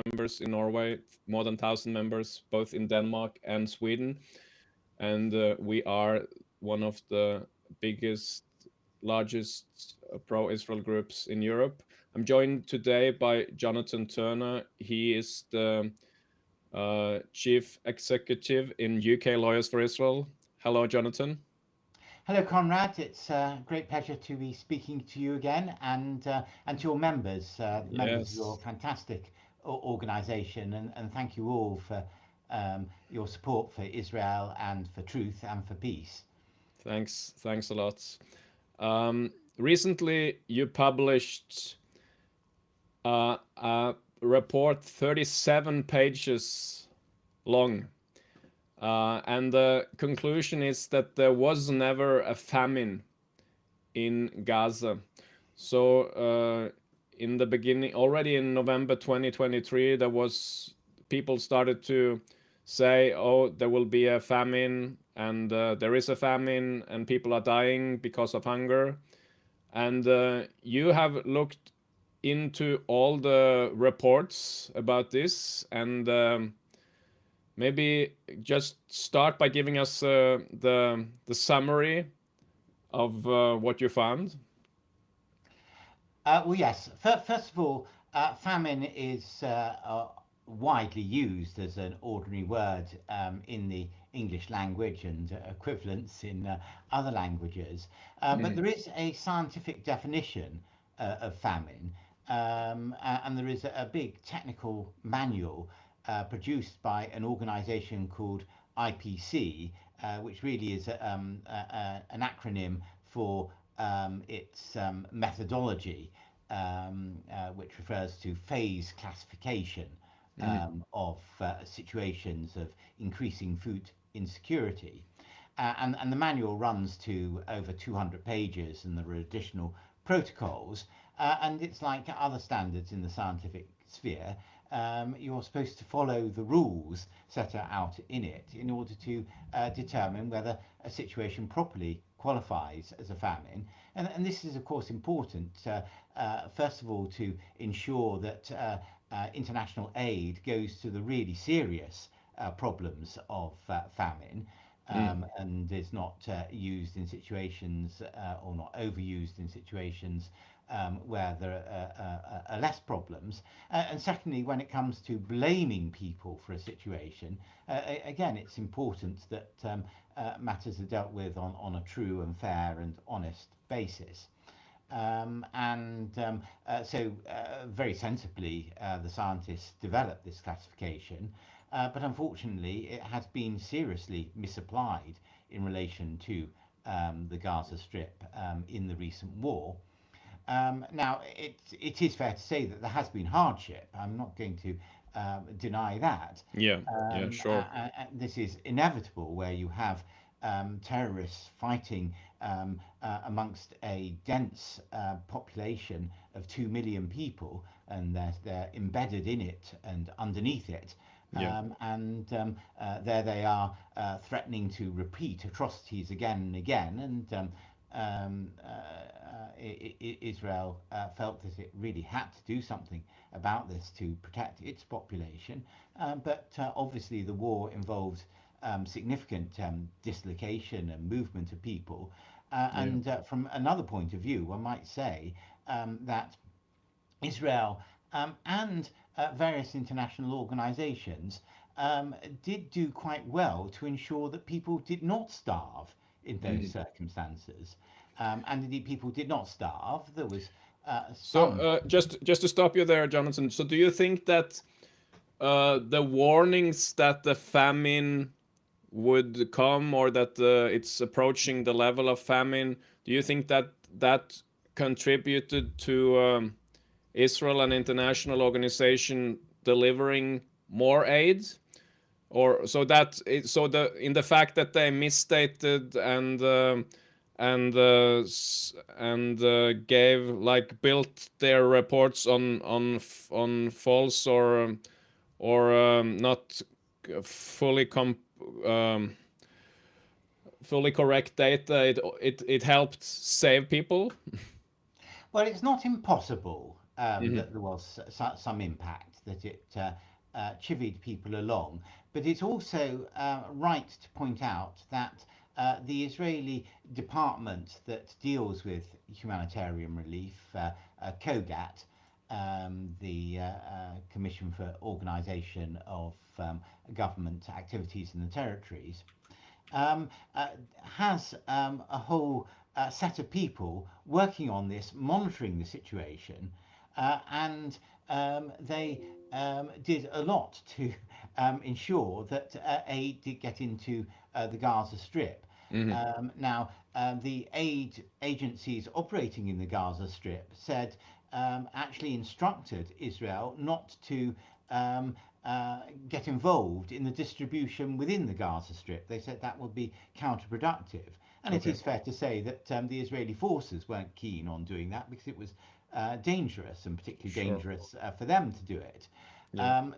members in Norway, more than 1,000 members both in Denmark and Sweden, and we are one of the biggest, largest pro-Israel groups in Europe. I'm joined today by Jonathan Turner. He is the chief executive in UK Lawyers for Israel. Hello, Jonathan. Hello, Conrad. It's a great pleasure to be speaking to you again, and to your members, members of your Yes. fantastic organisation, and thank you all for your support for Israel and for truth and for peace. Thanks a lot. Recently, you published a report 37 pages long, and the conclusion is that there was never a famine in Gaza. So in the beginning, already in November 2023, people started to say, oh, there will be a famine, and there is a famine, and people are dying because of hunger. And you have looked into all the reports about this, and maybe just start by giving us the summary of what you found. Well, yes. First of all, famine is widely used as an ordinary word in the English language and equivalents in other languages. But there is a scientific definition of famine, and there is a big technical manual produced by an organization called IPC, which really is an acronym for its methodology, which refers to phase classification of situations of increasing food insecurity. And the manual runs to over 200 pages, and there are additional protocols. And it's like other standards in the scientific sphere. You're supposed to follow the rules set out in it in order to determine whether a situation properly qualifies as a famine. And this is, of course, important, first of all, to ensure that international aid goes to the really serious problems of famine. And is not used in situations or not overused in situations where there are less problems. And secondly, when it comes to blaming people for a situation, again, it's important that matters are dealt with on a true and fair and honest basis. So very sensibly, the scientists developed this classification, but unfortunately it has been seriously misapplied in relation to the Gaza Strip in the recent war. Now, it is fair to say that there has been hardship. I'm not going to deny that. Yeah, yeah, sure. This is inevitable where you have terrorists fighting amongst a dense population of 2 million people, and they're embedded in it and underneath it. Yeah. There they are threatening to repeat atrocities again and again. Israel felt that it really had to do something about this to protect its population. But obviously, the war involved significant dislocation and movement of people. From another point of view, one might say that Israel and various international organizations did do quite well to ensure that people did not starve in those circumstances. And indeed, people did not starve. There was some. So just to stop you there, Jonathan. So do you think that the warnings that the famine would come, or that it's approaching the level of famine, do you think that that contributed to Israel and international organization delivering more aid? Or so that so the in the fact that they misstated and gave, like, built their reports on false or not fully fully correct data, it helped save people? Well, it's not impossible that there was some impact. that it chivied people along. But it's also right to point out that the Israeli department that deals with humanitarian relief, COGAT, the Commission for Organisation of Government Activities in the Territories, um, uh, has a whole set of people working on this, monitoring the situation, and they did a lot to ensure that aid did get into the Gaza Strip. Hmm. The aid agencies operating in the Gaza Strip said actually instructed Israel not to um, get involved in the distribution within the Gaza Strip. They said that would be counterproductive. And it Okay. is fair to say that the Israeli forces weren't keen on doing that because it was dangerous, and particularly Sure. dangerous for them to do it. Yeah.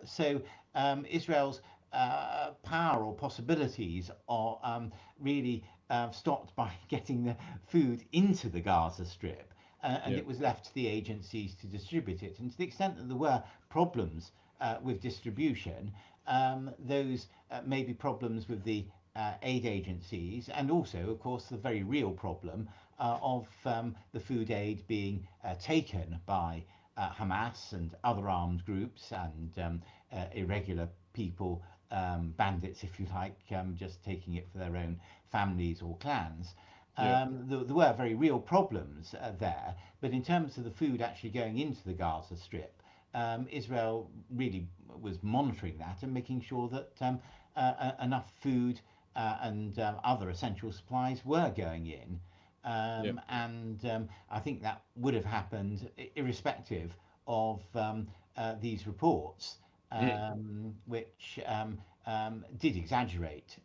Israel's power or possibilities are really stopped by getting the food into the Gaza Strip. And Yeah. it was left to the agencies to distribute it. And to the extent that there were problems with distribution, those may be problems with the aid agencies, and also, of course, the very real problem of the food aid being taken by Hamas and other armed groups and irregular people, bandits, if you like, just taking it for their own families or clans. Yeah. There were very real problems there, but in terms of the food actually going into the Gaza Strip, Israel really was monitoring that and making sure that enough food and other essential supplies were going in. Yeah. And I think that would have happened irrespective of these reports, Mm. which did exaggerate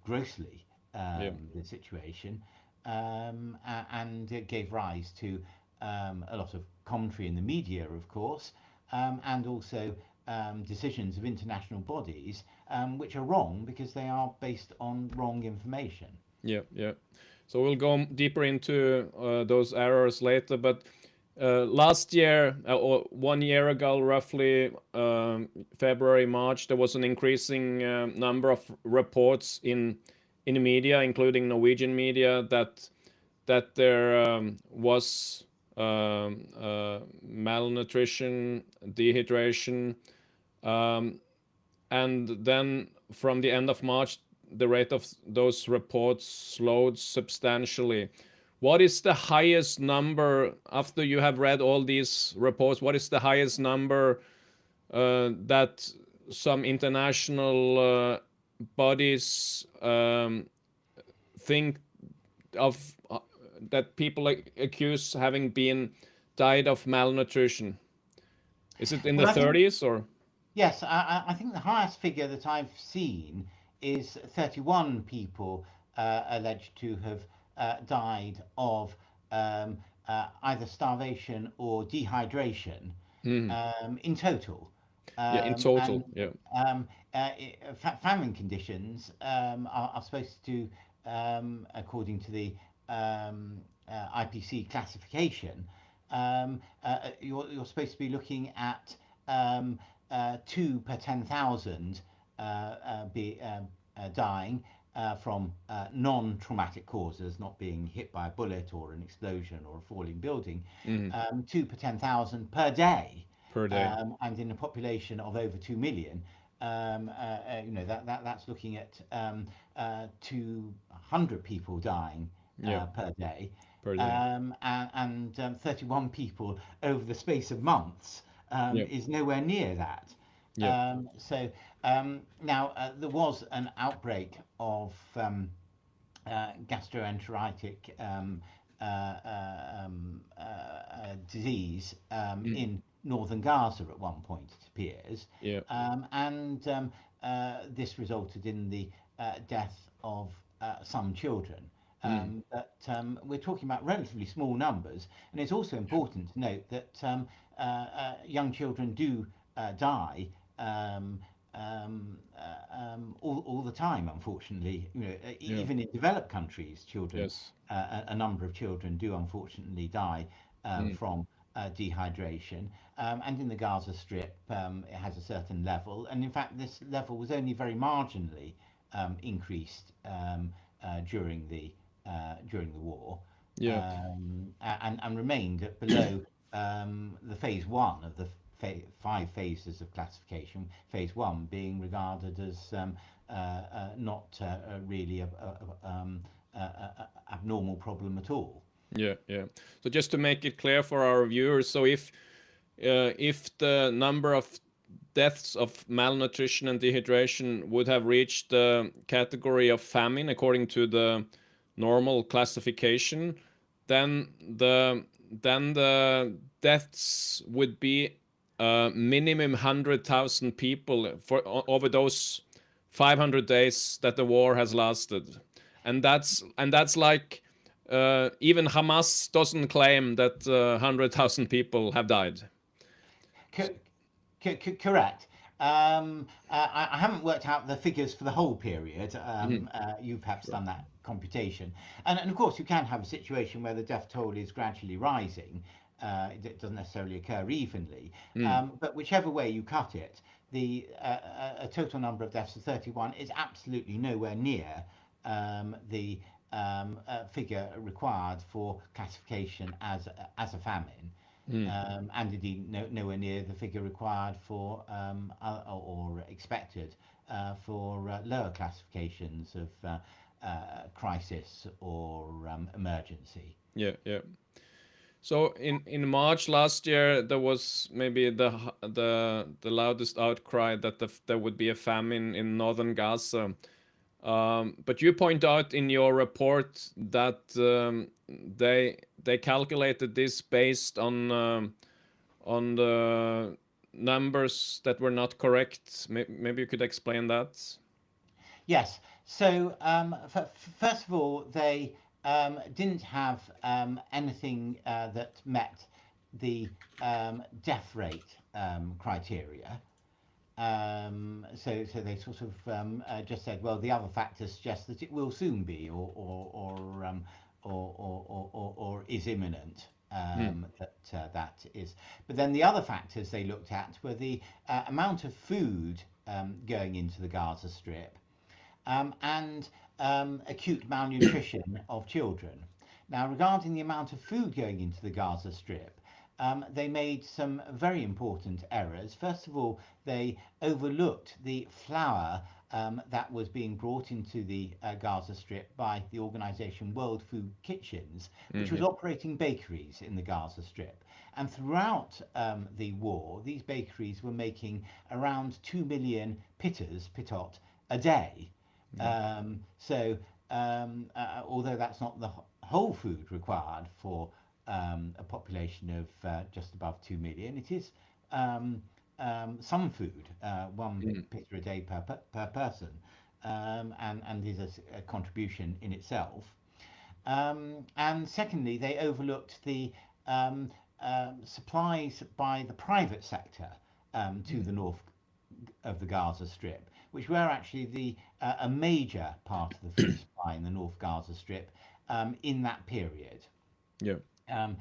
grossly Yeah. the situation, and it gave rise to a lot of commentary in the media, of course, and also decisions of international bodies, which are wrong because they are based on wrong information. Yeah. Yeah. So we'll go deeper into those errors later, but last year, or 1 year ago, roughly, February, March, there was an increasing number of reports in the media, including Norwegian media, that there was malnutrition, dehydration, um, and then from the end of March, the rate of those reports slowed substantially. What is the highest number after you have read all these reports? What is the highest number that some international bodies think of, that people accuse having been died of malnutrition? Is it in the Well, I think 30s or? yes, I think the highest figure that I've seen is 31 people alleged to have died of um, either starvation or dehydration Hmm. in total. Yeah, in And total. Yeah. famine conditions are supposed to, according to the IPC classification, you're supposed to be looking at 2 per 10,000 dying from non-traumatic causes, not being hit by a bullet or an explosion or a falling building, Hmm. 2 per 10,000 per day, Per day. and in a population of over 2 million, that's looking at 200 people dying Yeah. per day, Per day. and 31 people over the space of months Yeah. is nowhere near that. Yeah. Now there was an outbreak of gastroenteritic disease Mm. in northern Gaza at one point, it appears, Yeah. and this resulted in the death of some children. Mm. But we're talking about relatively small numbers, and it's also important to note that young children do die um, all the time, unfortunately. Yeah. Even in developed countries, children, Yes. a number of children do unfortunately die Mm. from dehydration, and in the Gaza Strip it has a certain level, and in fact this level was only very marginally increased during the war, Yeah. and remained at below the phase one of the five phases of classification. Phase one being regarded as not really a abnormal problem at all. Yeah, yeah. So just to make it clear for our viewers, so if the number of deaths of malnutrition and dehydration would have reached the category of famine according to the normal classification, then the deaths would be minimum 100,000 people for over those 500 days that the war has lasted, and that's like even Hamas doesn't claim that 100,000 people have died. Correct. I haven't worked out the figures for the whole period. Mhm. You've perhaps Sure. done that computation. And of course, you can have a situation where the death toll is gradually rising. It doesn't necessarily occur evenly. Mm. But whichever way you cut it, a total number of deaths of 31 is absolutely nowhere near the figure required for classification as a famine. Mm. And indeed nowhere near the figure required for or expected for lower classifications of crisis or emergency. Yeah, yeah. So in March last year, there was maybe the loudest outcry that there would be a famine in northern Gaza. But you point out in your report that they calculated this based on the numbers that were not correct. Maybe you could explain that. Yes. So first of all, they didn't have anything that met the death rate criteria. So they sort of just said, well, the other factors suggest that it will soon be, or is imminent. Mm. That is, but then the other factors they looked at were the amount of food going into the Gaza Strip, and acute malnutrition of children. Now, regarding the amount of food going into the Gaza Strip, they made some very important errors. First of all, they overlooked the flour that was being brought into the Gaza Strip by the organization World Food Kitchens, which was Hmm. operating bakeries in the Gaza Strip. And throughout the war, these bakeries were making around 2 million pitot a day. Yeah. Although that's not the whole food required for a population of just above 2 million, it is some food, one Mm. pizza a day per person, and is a contribution in itself. And secondly, they overlooked the supplies by the private sector to Mm. the north of the Gaza Strip, which were actually a major part of the food supply in the North Gaza Strip in that period. Yeah. Um,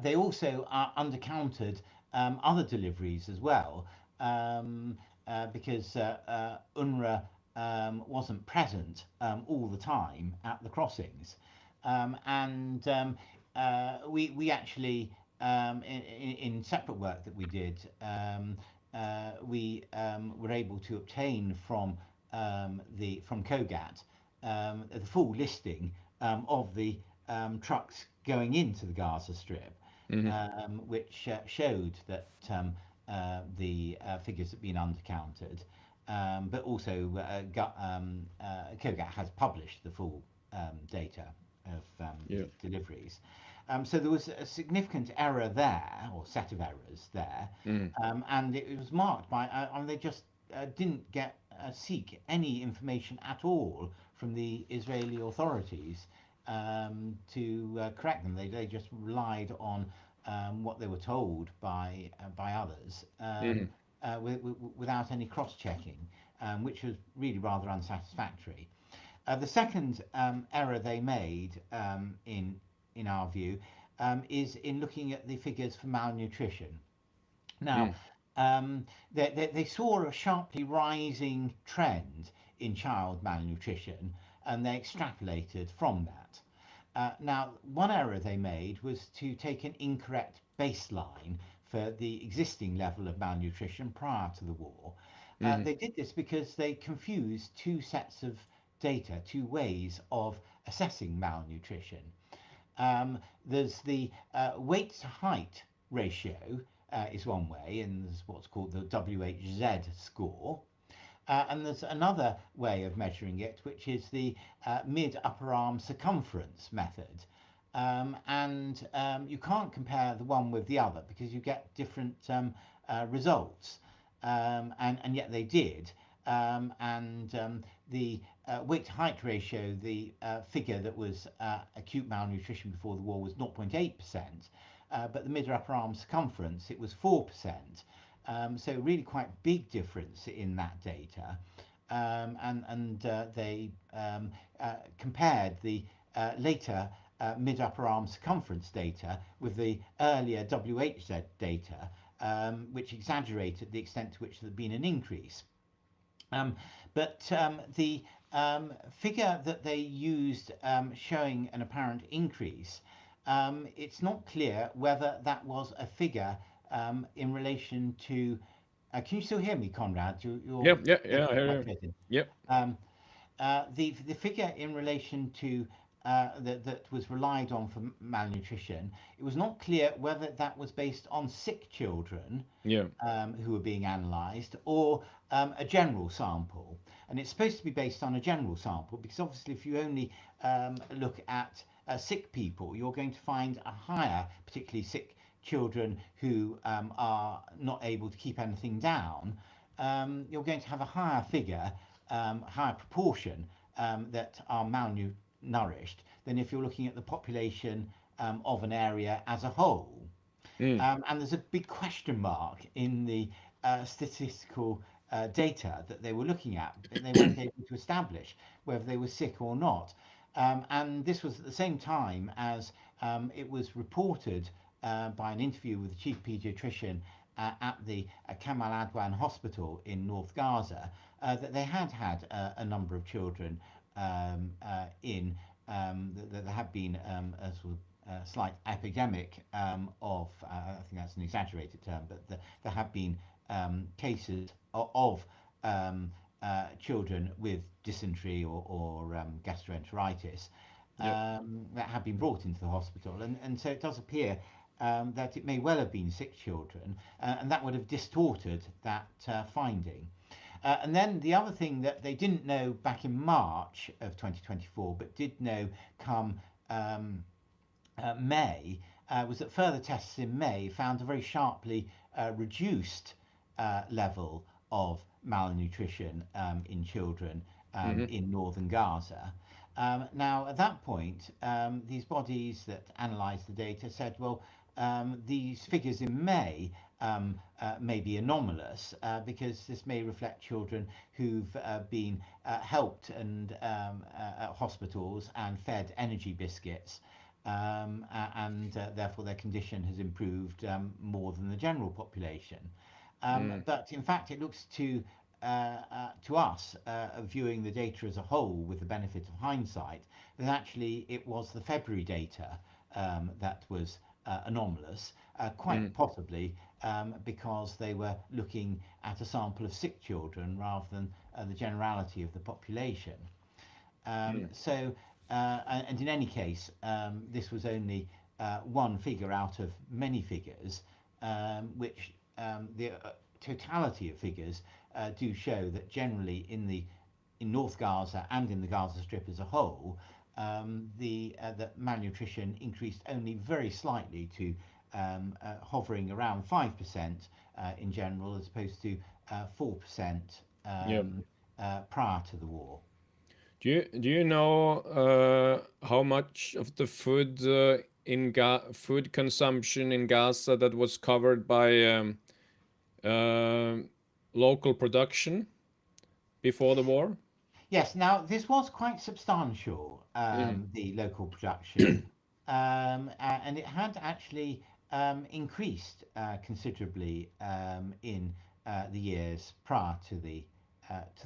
they also undercounted other deliveries as well, because UNRWA wasn't present all the time at the crossings. And we actually, in separate work that we did, we were able to obtain from KOGAT the full listing of the trucks going into the Gaza Strip, Hmm. which showed that the figures had been undercounted, but also KOGAT has published the full data of Yeah. deliveries. So there was a significant error there, or set of errors there, Mm. and it was marked by, they just didn't seek any information at all from the Israeli authorities to correct them. They just relied on what they were told by others, Hmm. without any cross-checking, which was really rather unsatisfactory. The second error they made, in our view, is in looking at the figures for malnutrition. Now, Mm. they saw a sharply rising trend in child malnutrition, and they extrapolated from that. Now, one error they made was to take an incorrect baseline for the existing level of malnutrition prior to the war. Mm. They did this because they confused two sets of data, two ways of assessing malnutrition. There's the weight to height ratio is one way, and there's what's called the WHZ score. And there's another way of measuring it, which is the mid upper arm circumference method. And you can't compare the one with the other because you get different results. And yet they did. And the weight to height ratio, the figure that was acute malnutrition before the war was 0.8%, but the mid upper arm circumference, it was 4%. So really quite big difference in that data. And they compared the later mid upper arm circumference data with the earlier WHZ data, which exaggerated the extent to which there had been an increase. But the figure that they used showing an apparent increase, it's not clear whether that was a figure in relation to. Can you still hear me, Conrad? You're Yeah, yeah, yeah, yeah, I hear you. frustrated. Yep. Um, the figure in relation to that was relied on for malnutrition, it was not clear whether that was based on sick children Yeah. who were being analysed or a general sample. And it's supposed to be based on a general sample because obviously if you only look at sick people, you're going to find a higher, particularly sick children who are not able to keep anything down. You're going to have a higher figure, higher proportion that are malnourished than if you're looking at the population of an area as a whole. Mm. And there's a big question mark in the statistical data that they were looking at. They weren't able to establish whether they were sick or not. And this was at the same time as it was reported by an interview with the chief paediatrician at the Kamal Adwan Hospital in North Gaza that they had had a number of children in that there had been a sort of slight epidemic of, I think that's an exaggerated term, but there have been cases of children with dysentery or gastroenteritis Yep. that have been brought into the hospital. And so it does appear that it may well have been sick children, and that would have distorted that finding. And then the other thing that they didn't know back in March of 2024, but did know come May, was that further tests in May found a very sharply reduced level of malnutrition in children Mm-hmm. in northern Gaza. Now, at that point, these bodies that analysed the data said, well, these figures in May may be anomalous because this may reflect children who've been helped and at hospitals and fed energy biscuits. And therefore their condition has improved more than the general population. Mm. But in fact, it looks to us, viewing the data as a whole with the benefit of hindsight, that actually it was the February data that was anomalous, quite Mm. possibly because they were looking at a sample of sick children rather than the generality of the population. Mm. And in any case, this was only one figure out of many figures, which the totality of figures do show that generally in North Gaza and in the Gaza Strip as a whole, the malnutrition increased only very slightly to hovering around 5% in general, as opposed to 4% Yep. prior to the war. Do you know how much of the food food consumption in Gaza that was covered by uh, local production before the war? Yes, now this was quite substantial, Mm. the local production. and it had actually increased considerably in the years prior to the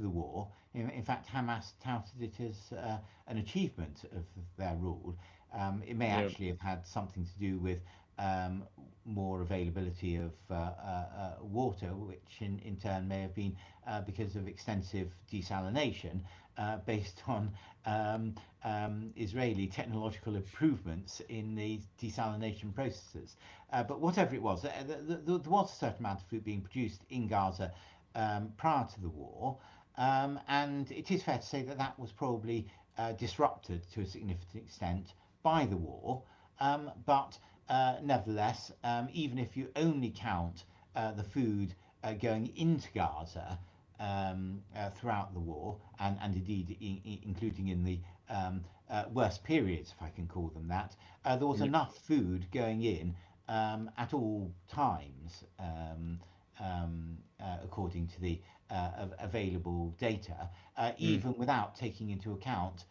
war. In fact, Hamas touted it as an achievement of their rule. It may Yeah. actually have had something to do with um, more availability of water, which in turn may have been because of extensive desalination based on Israeli technological improvements in the desalination processes. But whatever it was, there was a certain amount of food being produced in Gaza prior to the war. And it is fair to say that that was probably disrupted to a significant extent by the war. But nevertheless, even if you only count the food going into Gaza throughout the war, and indeed including in the worst periods, if I can call them that, there was Yeah. enough food going in at all times, according to the available data, Mm. even without taking into account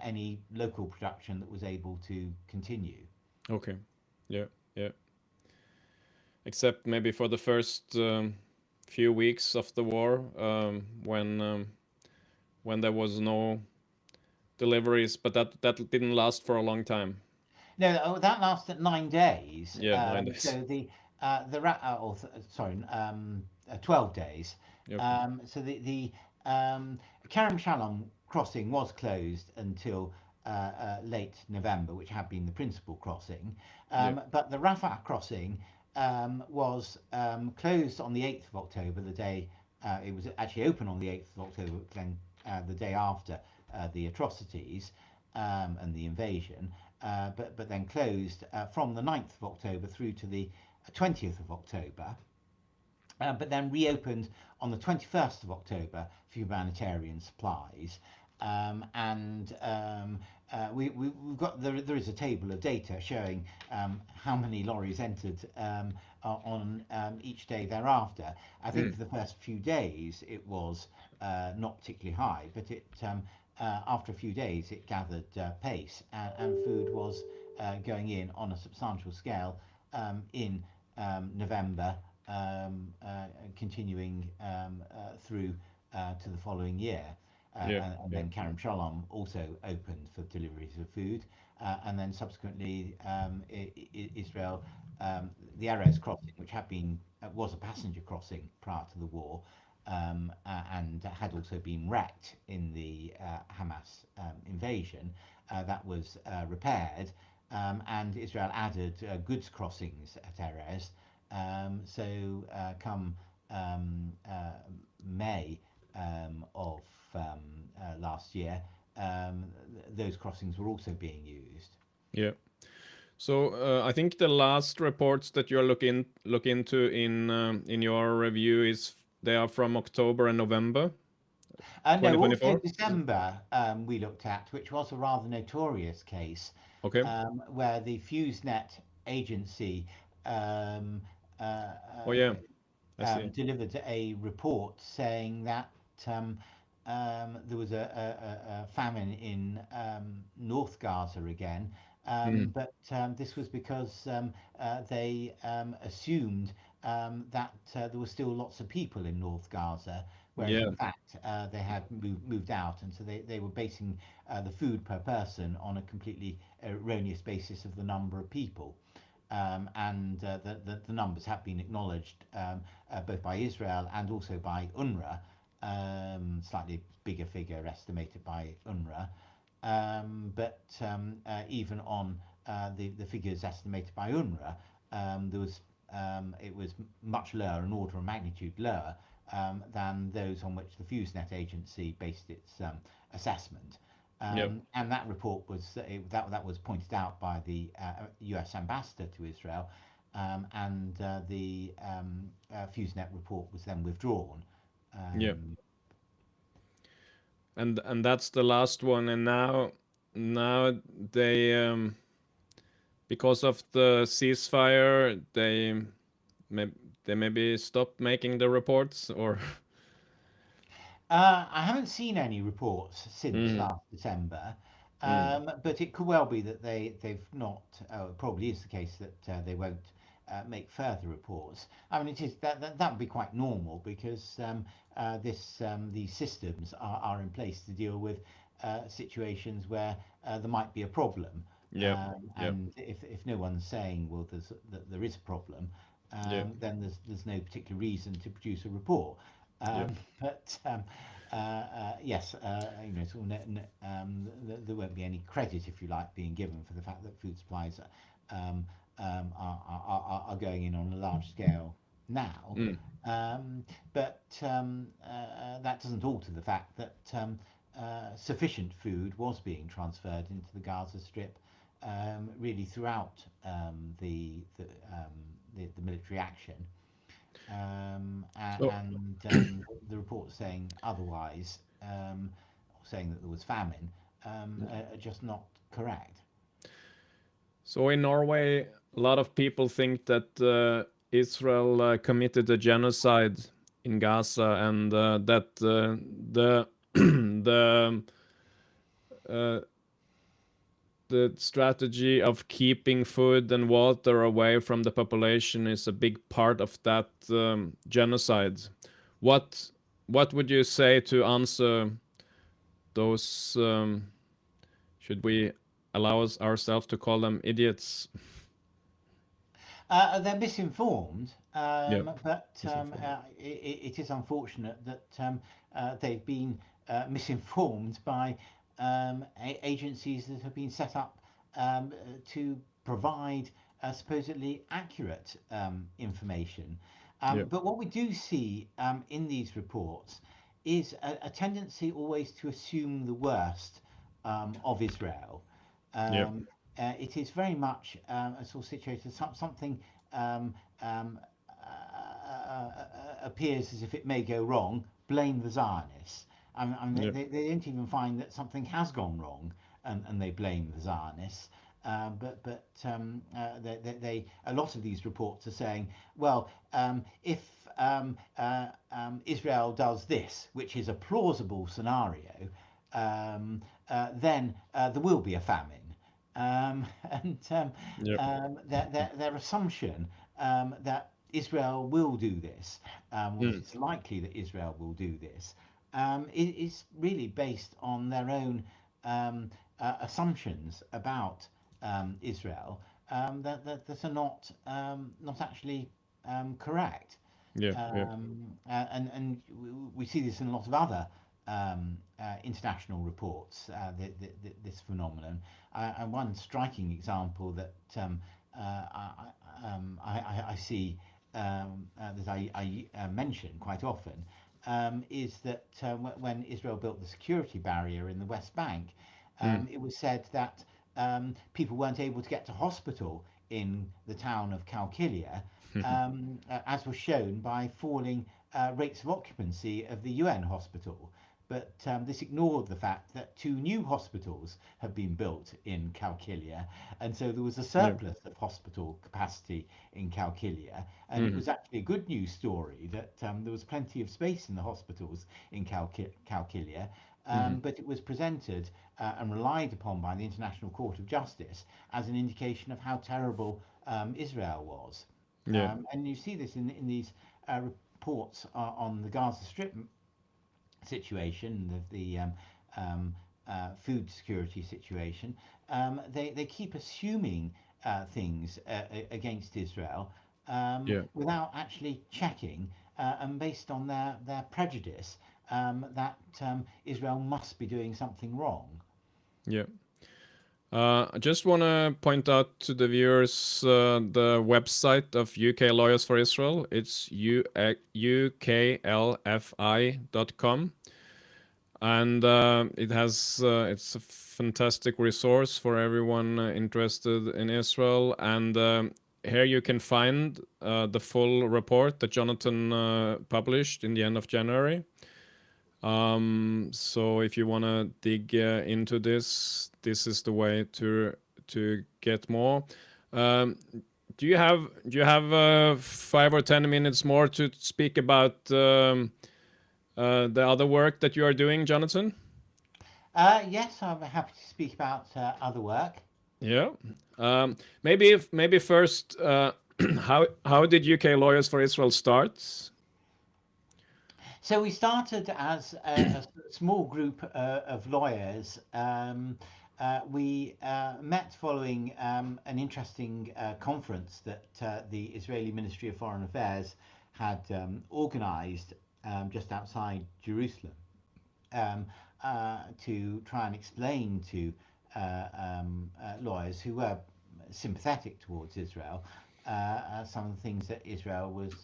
any local production that was able to continue. Okay. Yeah. Yeah. Except maybe for the first few weeks of the war, when there was no deliveries, but that didn't last for a long time. No, that lasted 9 days. Yeah, 9 days. So sorry, 12 days. Okay. So the Kerem Shalom crossing was closed until late November, which had been the principal crossing. Yeah. But the Rafah crossing was closed on the 8th of October, the day it was actually open on the 8th of October, then the day after the atrocities and the invasion, but then closed from the 9th of October through to the 20th of October, but then reopened on the 21st of October for humanitarian supplies. And we've got there is a table of data showing how many lorries entered on each day thereafter. I think Mm. for the first few days it was not particularly high, but it after a few days it gathered pace, and food was going in on a substantial scale in November, continuing through to the following year. Yeah. And Yeah. then Karam Shalom also opened for deliveries of food. And then subsequently, Israel, the Erez crossing, which had been was a passenger crossing prior to the war, and had also been wrecked in the Hamas invasion, that was repaired, and Israel added goods crossings at Erez. Come May of last year, those crossings were also being used. Yeah. So I think the last reports that you're look into in your review is they are from October and November No, also 2024. Is it? December we looked at, which was a rather notorious case Okay. where the FuseNet agency um, uh, Oh yeah, I see. delivered a report saying that there was a famine in North Gaza again, Mm. but this was because they assumed that there were still lots of people in North Gaza, whereas Yeah. in fact they had moved out, and so they were basing the food per person on a completely erroneous basis of the number of people. And the numbers have been acknowledged both by Israel and also by UNRWA, slightly bigger figure estimated by UNRWA. But even on the figures estimated by UNRWA, there was it was much lower, an order of magnitude lower than those on which the FuseNet agency based its assessment. Yeah. And that report was that was pointed out by the U.S. ambassador to Israel, and the FuseNet report was then withdrawn. Yeah. Um, And that's the last one. And now they because of the ceasefire may, they maybe stopped making the reports or. I haven't seen any reports since Mhm. last December. But it could well be that they've not. It probably is the case that they won't make further reports. I mean, it is that would be quite normal because these systems are in place to deal with situations where there might be a problem. Yep. Yep. And if no one's saying, well, that there is a problem, Yep. then there's no particular reason to produce a report. Yep. But yes, sort of there won't be any credit, if you like, being given for the fact that food supplies are going in on a large scale now. Mm. But that doesn't alter the fact that sufficient food was being transferred into the Gaza Strip really throughout the military action. So, And the reports saying otherwise, saying that there was famine, are just not correct. so in Norway, a lot of people think that Israel committed a genocide in Gaza, and that the the uh, the strategy of keeping food and water away from the population is a big part of that genocide. What what would you say to answer those? Should we allow ourselves to call them idiots? They're misinformed, Yep, but misinformed. it is unfortunate that they've been misinformed by agencies that have been set up to provide supposedly accurate information. Yep, But what we do see in these reports is a tendency always to assume the worst of Israel. yep, Um, it is very much a sort of situation, something um, um, appears as if it may go wrong, blame the Zionists. yep, They don't even find that something has gone wrong, and they blame the Zionists. A lot of these reports are saying, well, if Israel does this, which is a plausible scenario, then there will be a famine. And yep. their assumption that Israel will do this, or that Mm, it's likely that Israel will do this, is really based on their own assumptions about Israel that are not actually correct. yep, yep. And we see this in a lot of other international reports, this phenomenon. And one striking example that I see that I mention quite often is that when Israel built the security barrier in the West Bank, Mm, it was said that people weren't able to get to hospital in the town of Kalkilia, as was shown by falling rates of occupancy of the UN hospital. But this ignored the fact that two new hospitals have been built in Kalkilia, and so there was a yep. surplus of hospital capacity in Kalkilia. And it Mhm, was actually a good news story that there was plenty of space in the hospitals in Kalkilia, mhm. but it was presented and relied upon by the International Court of Justice as an indication of how terrible Israel was. Yep, And you see this in these reports on the Gaza Strip situation, um, food security situation. They keep assuming things against Israel yep, without actually checking, and based on their prejudice that Israel must be doing something wrong. yep. I just want to point out to the viewers the website of UK Lawyers for Israel. It's uklfi.com, and it's a fantastic resource for everyone interested in Israel. And here you can find the full report that Jonathan published in the end of January. So if you want to dig into this, this is the way to get more. Um, do you have 5 or 10 minutes more to speak about the other work that you are doing, Jonathan? Yes, I'm happy to speak about other work. Yeah. Maybe first, how did UK Lawyers for Israel start? So we started as a small group of lawyers. We met following an interesting conference that the Israeli Ministry of Foreign Affairs had organized just outside Jerusalem, um, to try and explain to lawyers who were sympathetic towards Israel some of the things that Israel was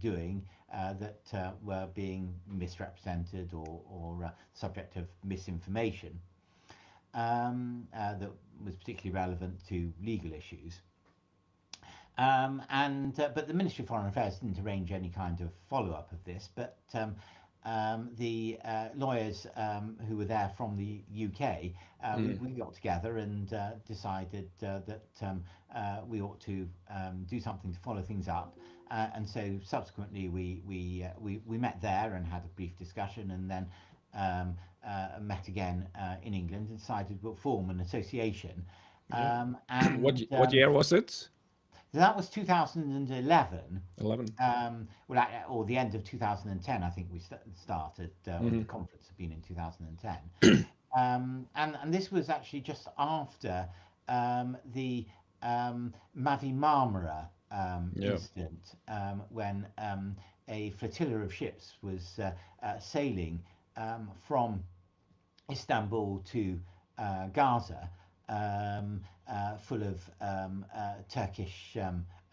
doing that were being misrepresented or subject of misinformation, that was particularly relevant to legal issues. And But the Ministry of Foreign Affairs didn't arrange any kind of follow-up of this. But the lawyers who were there from the UK, we got together and decided that we ought to do something to follow things up. And so subsequently, we met there and had a brief discussion, and then met again in England and decided we'll form an association. Yeah. What And what year was it? That was 2011. 11. Well, or the end of 2010, I think we started, or Hmm. the conference had been in 2010. And this was actually just after the Mavi Marmara Yeah. incident, when a flotilla of ships was sailing from Istanbul to Gaza, full of Turkish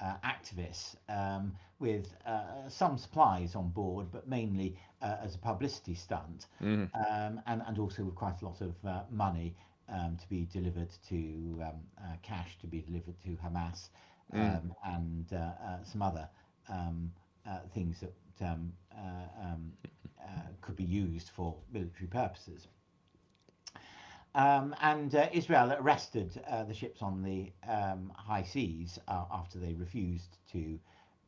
activists, with some supplies on board, but mainly as a publicity stunt, Hmm. and also with quite a lot of money to be delivered to cash to be delivered to Hamas, and some other things that could be used for military purposes. And Israel arrested the ships on the high seas after they refused to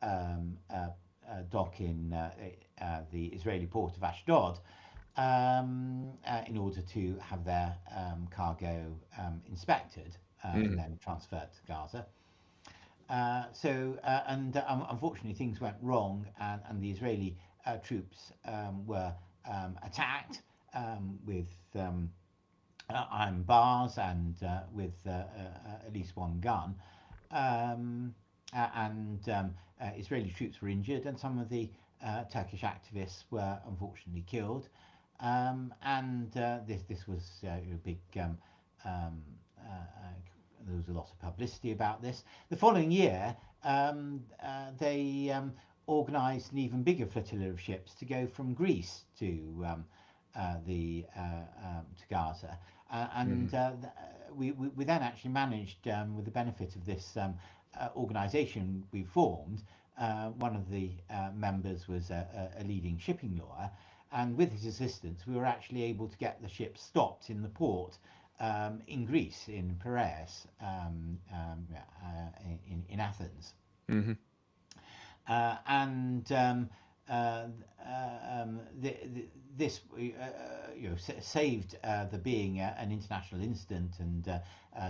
um, uh, dock in the Israeli port of Ashdod, in order to have their cargo inspected and then transferred to Gaza. Unfortunately, things went wrong, and the Israeli troops were attacked with iron bars and with at least one gun. Um, Israeli troops were injured, and some of the Turkish activists were unfortunately killed. This was a big. There was a lot of publicity about this. The following year, they organised an even bigger flotilla of ships to go from Greece to Gaza, and we then actually managed, with the benefit of this organisation we formed. One of the members was a leading shipping lawyer, and with his assistance, we were actually able to get the ship stopped in the port in Greece, in Piraeus, in Athens. Hmm. And This saved the being an international incident, and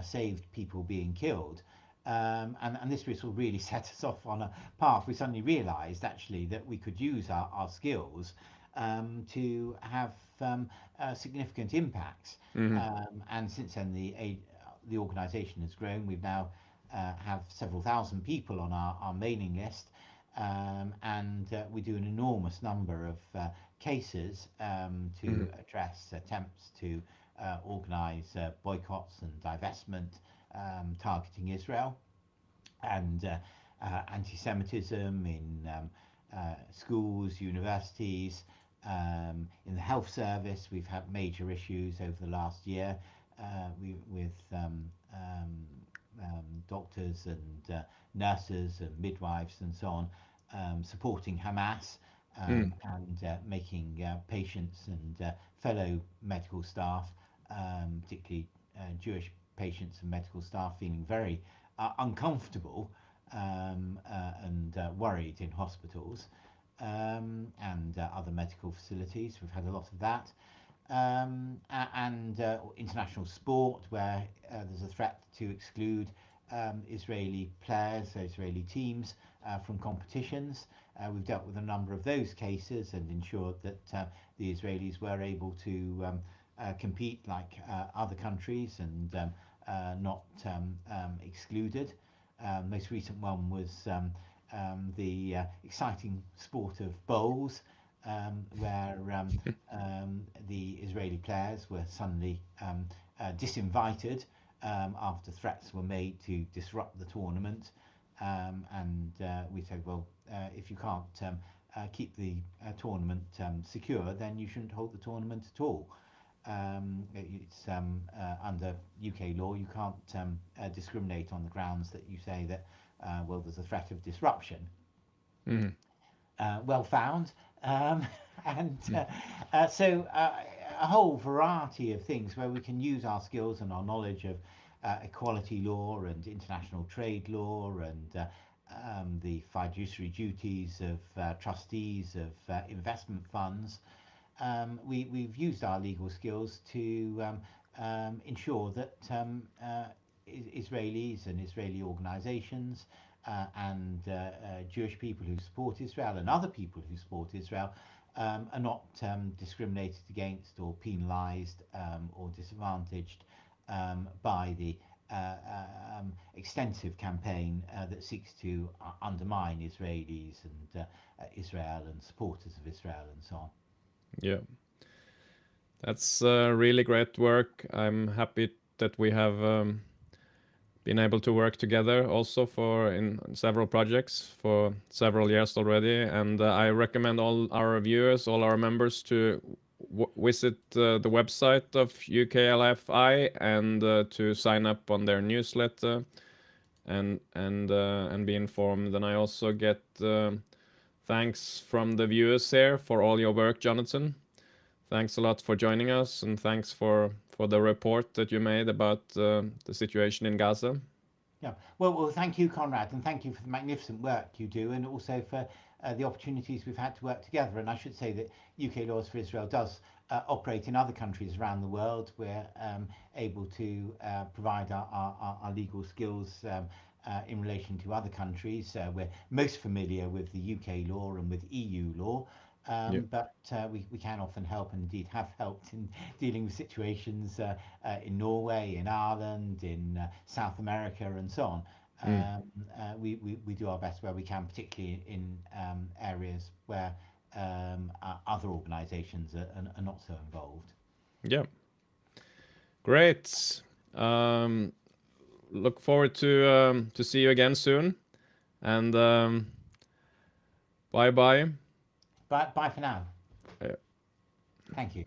saved people being killed. And this will really set us off on a path. We suddenly realised actually that we could use our skills to have significant impacts. Hmm. And since then, the organisation has grown. We've now have several thousand people on our mailing list, and we do an enormous number of cases to Hmm. address attempts to organise boycotts and divestment targeting Israel, and anti-Semitism in schools, universities, in the health service. We've had major issues over the last year with doctors and nurses and midwives and so on, supporting Hamas, and making patients and fellow medical staff, particularly Jewish patients and medical staff, feeling very uncomfortable and worried in hospitals, and other medical facilities. We've had a lot of that. and international sport, where there's a threat to exclude Israeli players, Israeli teams from competitions. We've dealt with a number of those cases and ensured that the Israelis were able to compete like other countries and not excluded. Most recent one was the exciting sport of bowls, where the Israeli players were suddenly disinvited after threats were made to disrupt the tournament. And we said, well, if you can't keep the tournament secure, then you shouldn't hold the tournament at all. It's under UK law, you can't discriminate on the grounds that you say that, well, there's a threat of disruption. Mm. Well found. And so a whole variety of things where we can use our skills and our knowledge of equality law and international trade law and the fiduciary duties of trustees of investment funds. We've used our legal skills to ensure that Israelis and Israeli organizations and Jewish people who support Israel and other people who support Israel are not discriminated against or penalized or disadvantaged by the extensive campaign that seeks to undermine Israelis and Israel and supporters of Israel and so on. Yeah, that's really great work. I'm happy that we have been able to work together also in several projects for several years already. And I recommend all our viewers, all our members to visit the website of UKLFI and to sign up on their newsletter and be informed. And I also get thanks from the viewers here for all your work, Jonathan. Thanks a lot for joining us, and thanks for the report that you made about the situation in Gaza. Yeah, well, thank you, Conrad, and thank you for the magnificent work you do, and also for the opportunities we've had to work together. And I should say that UK Laws for Israel does operate in other countries around the world. We're able to provide our legal skills in relation to other countries. We're most familiar with the UK law and with EU law. But we can often help, and indeed have helped in dealing with situations in Norway, in Ireland, in South America, and so on. We do our best where we can, particularly in areas where other organisations are not so involved. Yeah, great. Look forward to see you again soon, and bye bye. Bye for now. Yeah. Thank you.